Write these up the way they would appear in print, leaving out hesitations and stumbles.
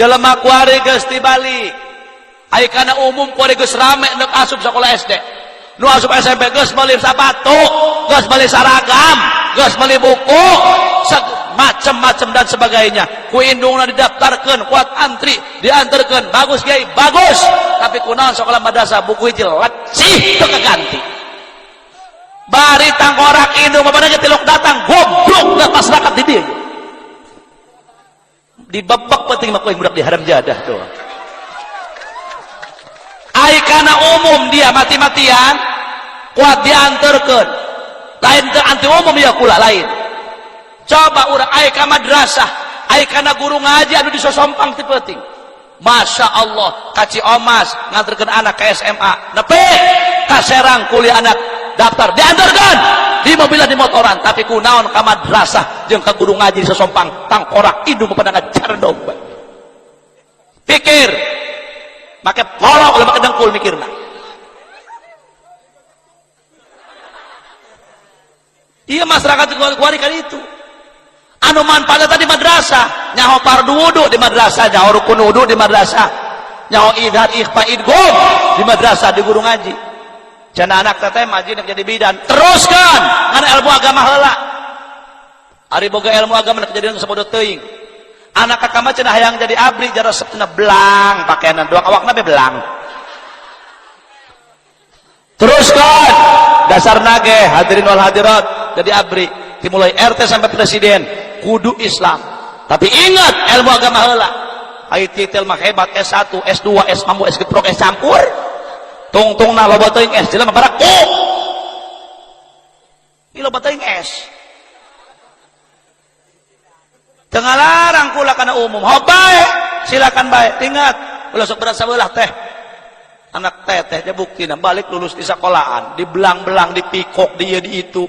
dalam akuari geus dibalik ai kana umum kuari geus rame neuk asup sekolah SD nu asup SMP geus meuli sepatu geus meuli seragam geus meuli buku macam-macam dan sebagainya ku indungna didaftarkeun kuat antri diantarkeun bagus kiai bagus tapi kunaon sekolah madrasah buku hiji lecih teu kaganti bari tangkorak indung babana tiluk datang goblok da masyarakat di dieu dibebek penting mah budak di haram jadah tuh ai kana umum dia mati-matian kuat diantarkeun lain teu anti umum dia kula lain coba urang ai ka madrasah ai kana guru ngaji anu disosompang ti penting Masya Allah kaci omas nganterkeun anak ke SMA nepi ka Serang kuliah anak daftar diantarkeun di mobilan di motoran tapi kunaon ka madrasah jeung ka guru ngaji sesompang tangkorak indung pada ngajar domba pikir make polok ulah make dengkul mikirna iya masyarakat kuari kan itu anu manfaatnya tadi madrasah nyaho fardu wudu di madrasah nyaho rukun wudu di madrasah nyaho idhar ikhfa idgham di madrasah di guru ngaji cenah anak teteh maji nek jadi bidan teruskan ngan ilmu agama heula ari boga ilmu agama nek kejadian sabodot teuing anak kakak mah cenah hayang jadi abri jara sepna belang pakaianan doang awakna be belang teruskan dasar nage hadirin wal hadirat jadi abri dimulai RT sampai presiden kudu Islam tapi ingat ilmu agama heula ai titel mah hebat S1 S2 S mampu S pro S campur tungtung na loba teuing es jelema barak ieu loba teuing es teu ngalarang kula kana umum hok bae silakan bae ingat ulah sok berat sabeulah teh anak teteh teh buktina balik lulus di sekolahan dibelang-belang dipikok di ieu di itu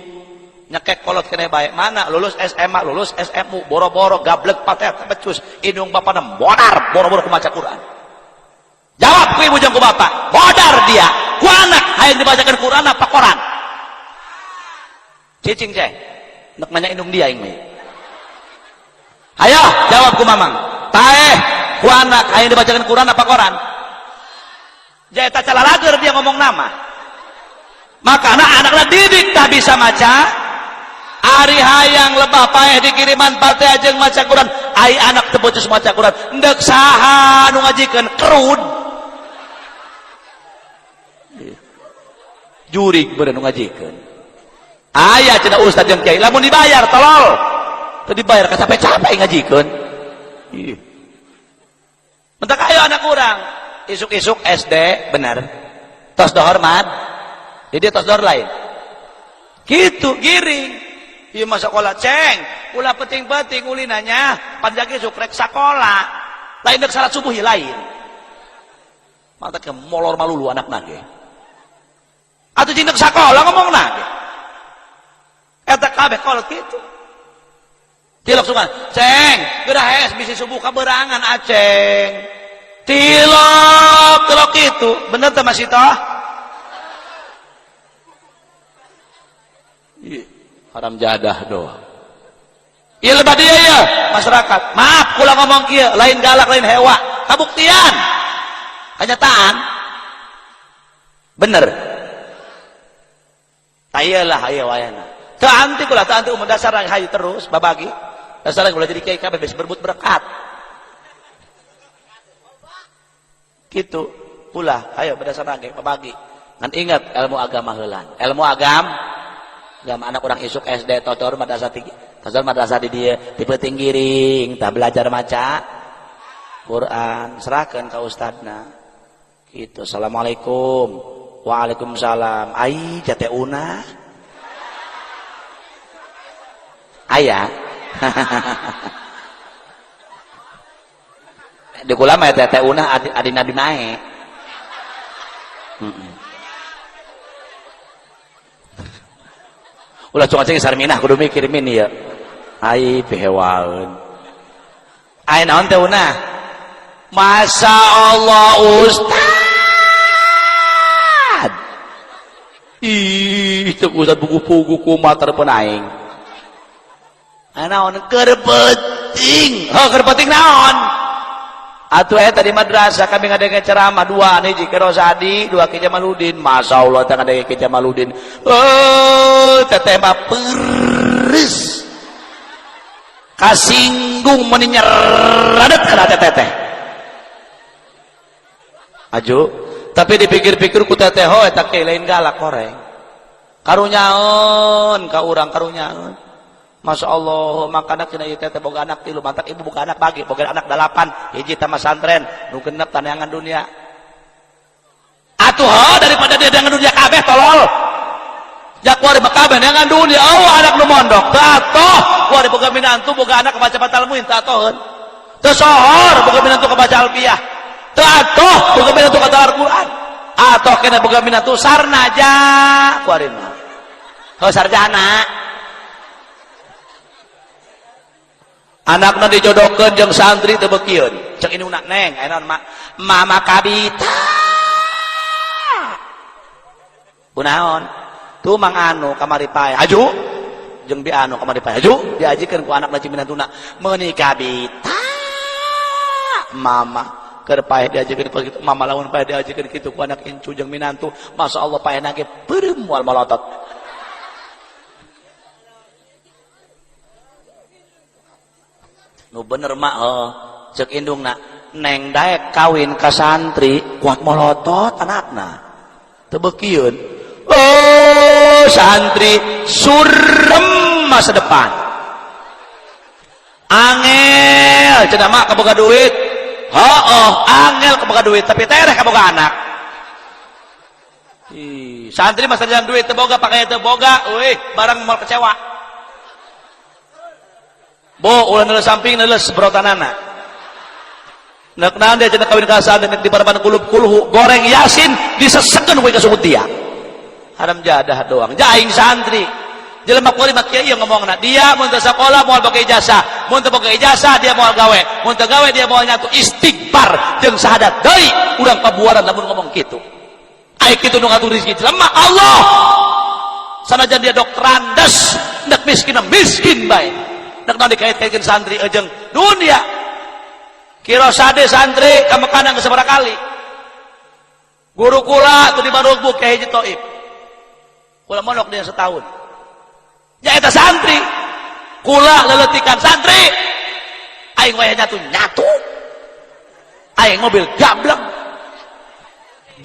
nyekek kolot kene bae mana lulus SMA lulus SMU boro-boro gablek pateh becus indung bapana modar boro-boro ku maca Quran jawab ku ibu jeung ku bapak bodar dia ku anak hayang dibacakan Quran apa koran cicing ceng nek nanya indung dia aing ayo jawab ku mamang taeh ku anak hayang dibacakan Quran apa koran jaeta calalager dia ngomong nama maka anak-anakna didik tak bisa maca ari hayang lebah paeh dikiriman Fatihah jeung maca Quran ai anak teu bocus maca Quran endek saha nu ngajikeun kerud jurig beureun nu ngajikeun aya cenah ustaz jeung kiai lamun dibayar tolol teu dibayar ka capek-capek ngajikeun ieu mentak ayo anak urang isuk-isuk SD bener tos dohormat jadi tos dohor lain gitu giring ieu mah sakola ceng ulah penting-penting uli nanya panjang isuk rek sakola lain dek salat subuh lain mantap ke molor malulu anak nage atau cinta sakola ngomong nage eta kabeh kolot gitu tilok sungan ceng geura hes bisi subuh kaberangan aceng tilok gitu bener teh masih toh haram jadah doang iya lebat dia ya masyarakat maaf kula ngomong kieu lain galak lain hewa kabuktian kenyataan bener ayolah ayo wayana teu anti kula teu anti umur dasar hayu terus babagi dasar kula jadi kiai kabeh bisa berebut berkat gitu pula ayo berdasar lagi babagi ngan ingat ilmu agama heulan ilmu agama anak orang isuk SD totor madrasah tinggi totor madrasah di dia tipe tinggiring tak belajar maca Quran serahkan ke ustadna gitu. Assalamualaikum waalaikumsalam ai jate una aya di kula mah teh una adina dinae ulah cuma cing sarminah kudu mikirimin ya ai behewaeun ai naon teh una Masya Allah Ustad ih teu ustad buku-buku kumaha terpeun aing naon keur penting keur penting naon Atuh eta di madrasah kami ngadakeun ceramah dua hiji ke Rosadi, dua ke Jamaluddin. Masyaallah teh ngadakeun ke Jamaluddin. Teteh mah peres. Kasinggung meni nyeradet kana teteh. Aju, tapi dipikir-pikir ku teteh ho eta ke lain galak koreng. Karunyaeun ka urang karunyaeun. Masyaallah makana kena ieu teteh boga anak 3, mantak ibu boga anak bagi, boga anak 8, hiji teh masantren, nu genep taneangan dunia. Atuh daripada dia dengan dunia kabeh tolol. Jak wari kabeh neangan dunia, anak nu mondok. Teu atoh, wari boga minantu boga anak kabaca batalmuin teu atoheun. Teu sohor boga minantu kabaca alfiyah. Teu atoh boga minantu kaca Al-Qur'an. Atoh kena boga minantu sarnaja kuari mah. Sarjana. Anakna dijodohkeun jeung santri teu beukieun. Cek indungna neng, aya naon mama kabita. Kunaon? Tu mang anu kamari pae. Aju. Jeung bi anu kamari pae. Aju diajikeun ku anakna ciminantuna meuni kabita. Mama keur pae diajikeun ku kitu. Mama lamun pae diajikeun kitu ku anak incu jeung minantu. Masyaallah paena ge peureum moal malotot. Nu bener mah cek indungna neng daek kawin ka santri kuat molotot anakna teu beukieun. Santri surem masa depan angel cenah mah kaboga duit angel kaboga duit tapi tereh kaboga anak. Santri masa jalan duit teu boga pakaian teu boga barang moal kecewa. Bo ulah neuleus samping neuleus berotanana. Neuk naon dia cenah kawin ka santri di baraban kulub-kulhu goreng Yasin disesekeun we ka sumut dia. Haram jadah doang. Jaing santri. Jelema kuari mah kieu ngomongna. Dia mun teu sakola moal boga ijazah, mun teu boga ijazah dia moal gawe, mun teu gawe dia moal nyatu istighfar jeung sahadat deui urang pabuaran lamun ngomong kitu. Ai kitu nu ngatur rezeki jelema Allah. Sanajan dia dokterandes, hendak miskin bae. Nek nang dikait-kaitkeun santri jeung dunia. Kira sade santri ka Mekana geus sabaraha kali. Guru kula teu di Marulbu Kyai Haji Thaib. Kula mondok dia setahun. Nya eta santri. Kula leletikan santri. Aing wayah nyatu. Aing mobil gablek.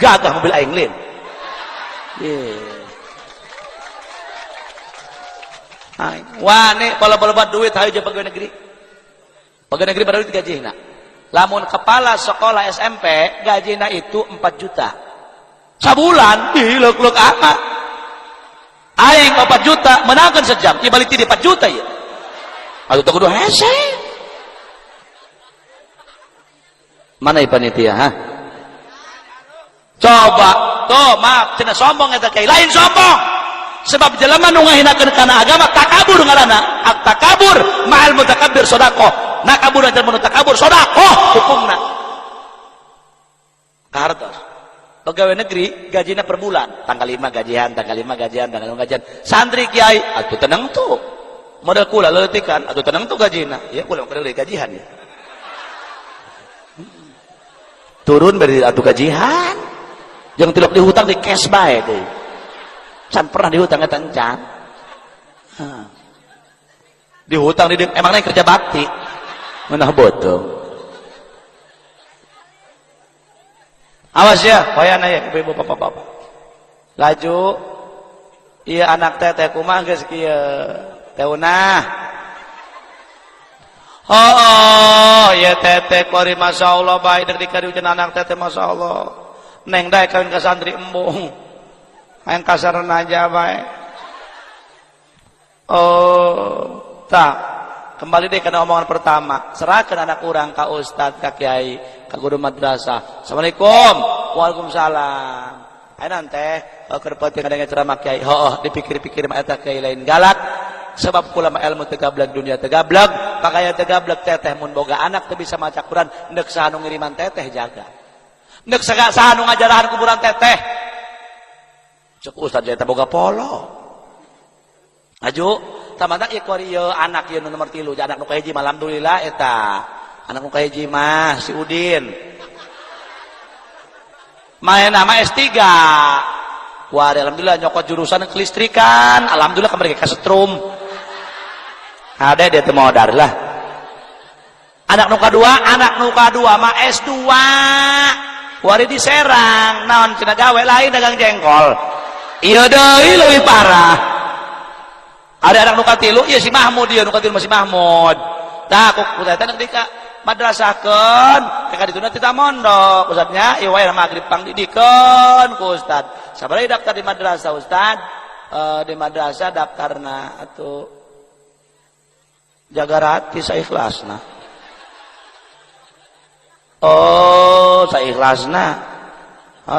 Gagah mobil aing lin. Wane kalau balobat duit hayu jeung pegawai negeri. Pegawai negeri pada duit gajina. Lamun kepala sekolah SMP gajina itu 4 juta. Sabulan dileuk-leuk amat. Aing 4 juta menangkan sejam, ieu balik ti 4 juta ya. Atuh teu kudu hese. Mana ieu panitia Coba, tuh maaf cenah sombong eta kiai, lain sombong. Sebab jelema nu ngahinakeun kana agama takabur ngaranna. Takabur ma'al mutakabbir sedekah. Nakabur jeung mun takabur sedekah hukumna. Kahartos. Pegawai negeri gajina per bulan, tanggal 5 gajian, tanggal 5 gajian, tanggal 5 gajian. Santri kiai atuh tenang tuh. Modal kula leuletikan atuh tenang tuh gajina. Ya kula keur gajian ya. Turun beri atuh gajian. Jeung tilok dihutang di cash bae deui. Can pernah dihutang eta encan. Dihutang di emangnya kerja bakti. Meunah botong. Awas ya, wayana ya ibu-ibu bapak-bapak. Laju ieu anak teteh kumaha geus kieu? Teunah. Ya teteh kuari masyaallah bae deuk dikariujeun anak teteh masyaallah. Neng daek kawin ka santri embung. Yang kasaran aja baik. Kembali deh ke omongan pertama. Serahkan anak orang ke ustad, ke kiai, ke guru madrasah. Assalamualaikum. Waalaikumsalam. Ayo nanti kerpati kadang ceramah kiai. Dipikir-pikir mah eta kiai lain galak. Sebab kula mah ilmu tegablag dunia tegablag. Pakaya tegablag teteh mun boga anak teu bisa maca Quran, neuk sahanu ngiriman teteh jaga. Neuk sahanu ngajarahan kuburan teteh. Cek ustad eta boga polo. Aju, tamana ieu kuari ieu anak ieu nomor 3, anak nu kahiji alhamdulillah eta anak nu kahiji mah si Udin main nama S3 wah alhamdulillah nyokot jurusan kelistrikan, alhamdulillah kemarin kasetrum ada dia teu modar lah. Anak nu kadua mah S2 wari di Serang naon cenah gawe lain dagang jengkol ieu deui leuwih parah. Ada anak nu katilu ieu si Mahmud ieu nu katilu masih Mahmud tah ku eta neuk di ka madrasahkeun ka dituna tita mondok ustadnya ieu wae magrib pangdidikeun ku ustad sabaraha daftar di madrasah ustad di madrasah daftarna atuh jaga rati saikhlasna oh saikhlasna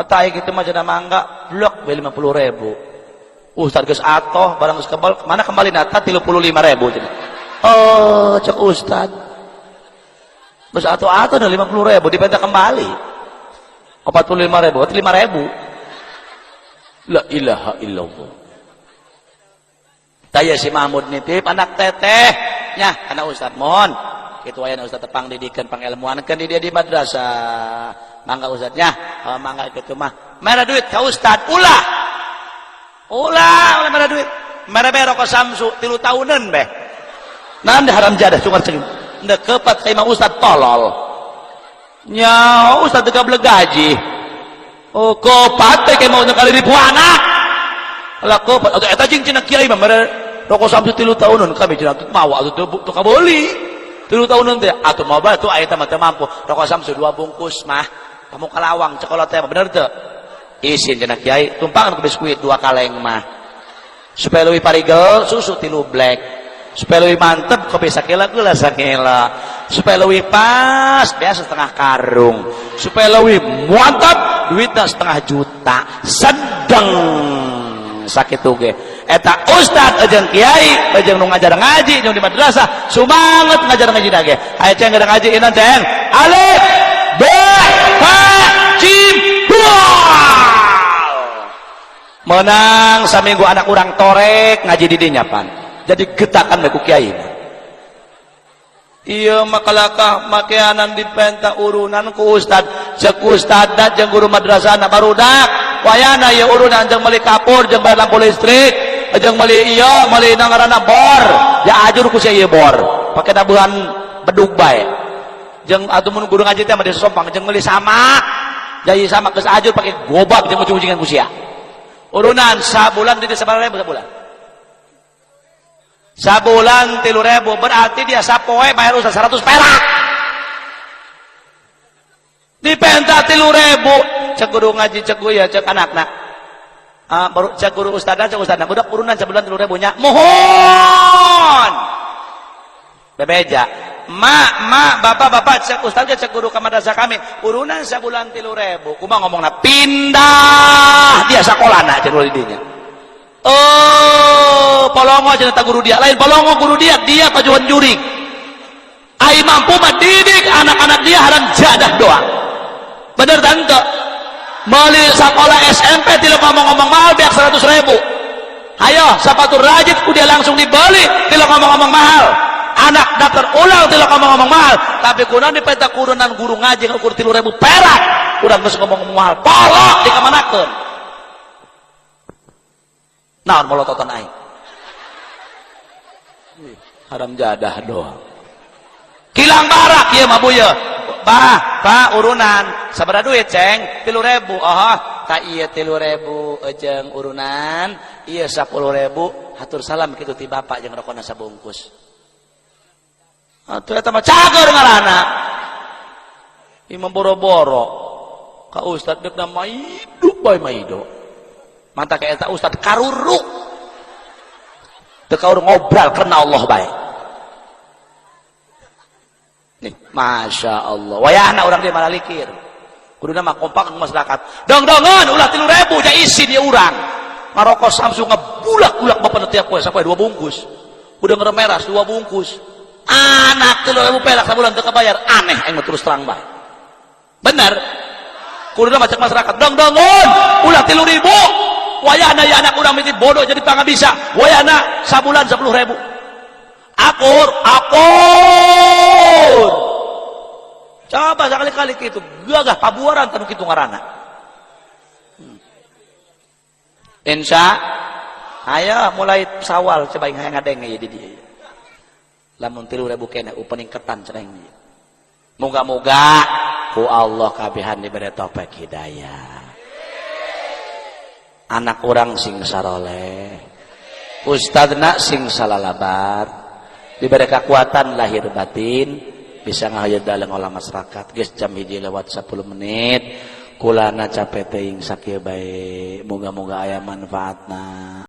tai kitu mah cenah mangga blok bae 50.000 ustad geus atoh barang geus kebal mana kembali nata 35.000 cenah oh cek ustad terus atau 50.000 dipenta kembali 45.000 berarti 5.000 la ilaha illallah taya si Mahmud nitip anak teteh nya anak ustad mohon kitu aya ustad tepang didikeun pangelmuankeun di dia di madrasah mangga ustadnya mangga kitu mah mere duit ka ustad ulah mere duit mere rokok Samsu 3 tahunan beh naon haram jadah cungar cing dekepat ka imam ustad tolol nya ustad teu gablek gaji oh kopat teh mau nyekali ribu anak lah kopat atuh eta jeung cenah kiai mah mere rokok Samsu 3 tahunan kami cenah mawa atuh teu kabeuli 3 tahunan teh atuh mah bae atuh aya teh mah teu mampu rokok Samsu 2 bungkus mah kamu kalawang cekolot teh bener teu isin cenah kiai tumpangan ku biskuit 2 kaleng mah supaya leuwih parigel susu 3 black supaya lebih mantep kopi sakela gula sakela supaya lebih pas biasa setengah karung supaya lebih mantap duitnya setengah juta sedang sakit tuge eta ustad jeung kiai jeung nu ngajar ngaji jeung di madrasah sumanget ngajar ngaji dage aya ceng ngaji ieu ceng alif ba ta jim menang saminggu anak urang torek ngaji di dinya pan jadi getakan ku kiai iya makalakah makeanan dipenta urunan ku ustad cek ustad jeung guru madrasah na barudak wayana ya urunan jeung meuli kapur jeung bayar lampu listrik jeung meuli ieu meuli ngaranna bor ya ajur ku sia ieu bor pake nabuhan bedug bae jeung atuh mun guru ngaji teh mah disompang jeung meuli samak jadi samak geus ajur pake gobak jeung ujung-ujungan ku sia urunan sabulan di sabaraha sabulan sabulan 3.000 berarti dia sapoe bayar usaha 100 perak dipenta 3.000 cek guru ngaji cek gue ya cek anakna baru cek guru ustadna budak urunan sabulan 3.000 nya mohon bebeja mak bapak cek ustadnya cek guru ka madrasah kami urunan sabulan 3.000 kumaha ngomongna pindah dia sakolana cek di dinya oh polongo aja neta guru dia lain polongo guru dia pajuan juring ai mampu mah didik anak-anak dia haram jadah doang bener tante meuli sekolah SMP tidak ngomong-ngomong mahal biak 100.000 ayo sepatu rajit dia langsung dibeli tidak ngomong-ngomong mahal anak daftar ulang tidak ngomong-ngomong mahal tapi kunaon dipeta kurunan guru ngaji ngukur 3.000 perak urang geus ngomong mahal polok dikamanakeun naon molototan aing haram jadah doang kilang barak ieu mah buye pa urunan sabaraha duit ceng 3.000 ta ieu 3.000 jeung urunan ieu 10.000 hatur salam kitu ti bapak jeung rokona sabungkus atuh eta mah cager ngaranna imam boro-boro ka ustad deuk na maido bae maido manta kayak eta ustad karuruk teu kaur ngobrol karena Allah bae nih masya Allah wayahna urang dia malalikir kuduna mah kompak ke masyarakat dong-dongan ulah 3.000 ja isin ya urang ngarokok Samsu ngebulak-bulak bapak tiap poe sampai 2 bungkus udah ngeremeras 2 bungkus anak 3.000 perak sabulan teu kabayar aneh aing terus terang bae bener kuduna macam masyarakat dong-dongan ulah 3.000 wayana ya anak urang miti bodoh jadi pangabisa wayana sabulan 10.000 akur Coba sekali-kali gitu, gagah pabuaran tanu kitu ngaranna. Insya ayo mulai Sawal coba yang ngadeng ya di dia. Lamun 3.000 kena opening ketan cenah ieu. Moga-moga ku Allah kabehan diberi taufik hidayah. Anak orang sing saroleh, ustadzna sing salalabar, diberi kekuatan lahir batin, bisa ngahayat dalam olah masyarakat. Geus jam 1 lewat 10 menit, kulana capek teuing sakieu bae, moga-moga aya manfaatna.